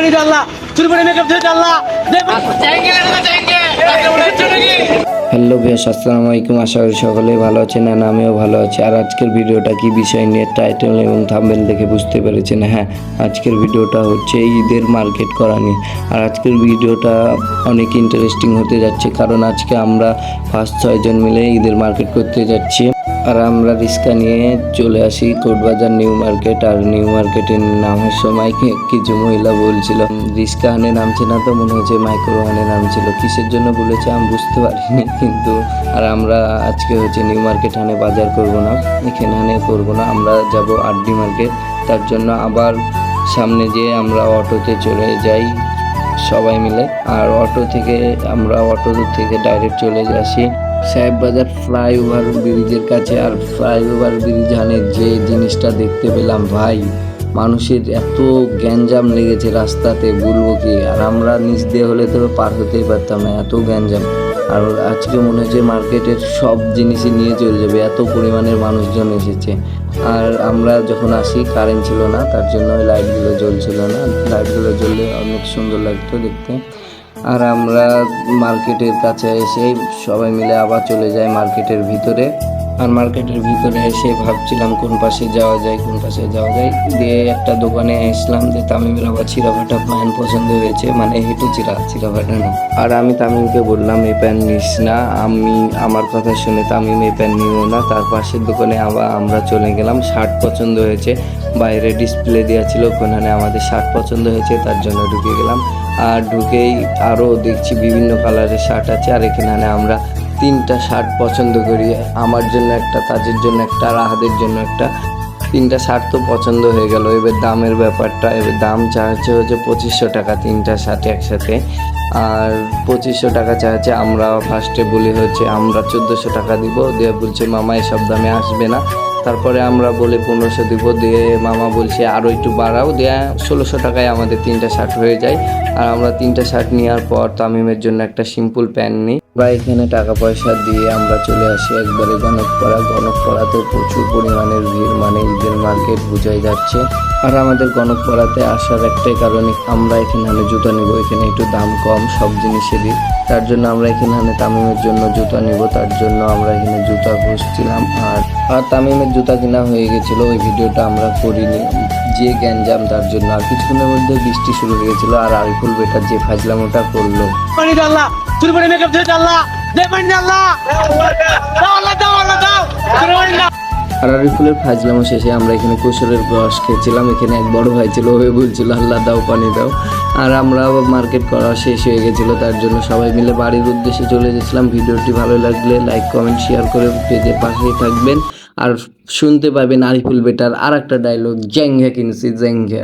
पानी डालना चुन पड़े मेकअप से डालना হ্যালো ভিউয়ার্স, আসসালামু আলাইকুম। আশা করি সকলেই ভালো আছেন, আর আমিও ভালো আছি। আর আজকের ভিডিওটা কি বিষয় নিয়ে টাইটেল এবং থাম্বনেল দেখে বুঝতে পেরেছেন। হ্যাঁ, আজকের ভিডিওটা হচ্ছে ঈদের মার্কেট করা নিয়ে। আর আজকের ভিডিওটা অনেক ইন্টারেস্টিং হতে যাচ্ছে, কারণ আজকে আমরা 5-6 জন মিলে ঈদের মার্কেট করতে যাচ্ছি। আর আমরা রিক্সা নিয়ে চলে আসি কোটবাজার নিউ মার্কেট। আর নিউ মার্কেটের নামার সময় কিছু মহিলা বলছিল রিক্সা হানে নামছে না, তো মনে হচ্ছে মাইক্রো হানে নামছিল। কিসের জন্য বলেছে আমি বুঝতে পারিনি, কিন্তু আর আমরা আজকে হচ্ছে নিউ মার্কেট হানে বাজার করব না, এখানে হানে করবো না, আমরা যাব আরডি মার্কেট। তার জন্য আবার সামনে যেয়ে আমরা অটোতে চলে যাই সবাই মিলে। আর অটো থেকে ডাইরেক্ট চলে আসি সাহেববাজার ফ্লাইওভার ব্রিজের কাছে। আর ফ্লাইওভার ব্রিজ হানে যে জিনিসটা দেখতে পেলাম, ভাই মানুষের এত গ্যাঞ্জাম লেগেছে রাস্তাতে, বলবো কি। আর আমরা নিচ দিয়ে হলে তো পার হতেই পারতাম না, এত গ্যাঞ্জাম। আর আজকে মনে হচ্ছে মার্কেটের সব জিনিসই নিয়ে চলে যাবে, এত পরিমাণের মানুষজন এসেছে। আর আমরা যখন আসি কারেন্ট ছিল না, তার জন্য ওই লাইটগুলো জ্বলছিল না, লাইটগুলো জ্বললে অনেক সুন্দর লাগতো দেখতে। আর আমরা মার্কেটের কাছে এসে সবাই মিলে আবার চলে যাই মার্কেটের ভিতরে। আর মার্কেটের ভিতরে এসে ভাবছিলাম কোন পাশে যাওয়া যায় দিয়ে একটা দোকানে আসলাম, যে তামিমের আবার চিরাফাটা প্যান্ট পছন্দ হয়েছে, মানে হেঁটে চিরাফাটা না। আর আমি তামিমকে বললাম এই প্যান্ট নিস না, আমার কথা শুনে তামিম এই প্যান্ট নিব না। তার পাশের দোকানে আবার আমরা চলে গেলাম, শার্ট পছন্দ হয়েছে, বাইরে ডিসপ্লে দেওয়া ছিল, ওখানে আমাদের শার্ট পছন্দ হয়েছে, তার জন্য ঢুকে গেলাম। আর ঢুকেই আরও দেখছি বিভিন্ন কালারের শার্ট আছে। আর এখানে আমরা 3টা শার্ট পছন্দ করি, আমার জন্য একটা, তাজের জন্য একটা, আর আহাদের জন্য একটা। 3টা শার্ট তো পছন্দ হয়ে গেল। এবার দামের ব্যাপারটা, এবার দাম চাচ্ছে হচ্ছে 2500 টাকা 3টা শার্ট একসাথে। আর 2500 টাকা চাচ্ছে। আমরা ফার্স্টে বলি হচ্ছে আমরা 1400 টাকা দিব, দিয়ে বলছে মামা এসব দামে আসবে না। তারপরে আমরা বলে 1500 দিব, দিয়ে মামা বলছে আরও একটু বাড়াও, দিয়ে 1600 টাকায় আমাদের 3টা শার্ট হয়ে যায়। আর আমরা 3টা শার্ট নেওয়ার পর তামিমের জন্য একটা সিম্পল প্যান্ট নিই। আমরা এখানে টাকা পয়সা দিয়ে আমরা চলে আসি একবারে গণকপাড়াতে প্রচুর পরিমাণের ভিড়, মানে ঈদের মার্কেট বোঝাই যাচ্ছে। আর আমাদের গণকপাড়াতে আসার একটাই কারণে, আমরা এখানে জুতা নিব, এখানে একটু দাম কম সব জিনিসেরই, তার জন্য আমরা এখানে তামিমের জন্য জুতা নিব, তার জন্য আমরা এখানে জুতা খুঁজছিলাম। আর তামিমের জুতা কেনা হয়ে গেছিলো, ওই ভিডিওটা আমরা করিনি, যে গ্যাঞ্জাম তার জন্য। আর কিছুক্ষণের মধ্যে বৃষ্টি শুরু হয়ে গেছিলো। আর আরিফুল বেটার যে ফাজলামোটা করলো, पानी डालना चुन पड़े मेकअप से डालना दे पानी डालना दाओ আর আরিফুলের ফাজলামো শেষে আমরা এখানে কুসুরের রস খেয়েছিলাম। এখানে এক বড় ভাই ছিল, ওই বলছিল আল্লাহ দাও পানি দাও। আর আমরা আবার মার্কেট করা শেষ হয়ে গেছিলো, তার জন্য সবাই মিলে বাড়ির উদ্দেশ্যে চলে গেছিলাম। ভিডিওটি ভালো লাগলে লাইক কমেন্ট শেয়ার করে পেজের পাশেই থাকবেন। আর শুনতে পাবেন আরিফুল বেটার আর একটা ডায়লগ, জ্যাংঘা কিনছি জ্যাংঘা।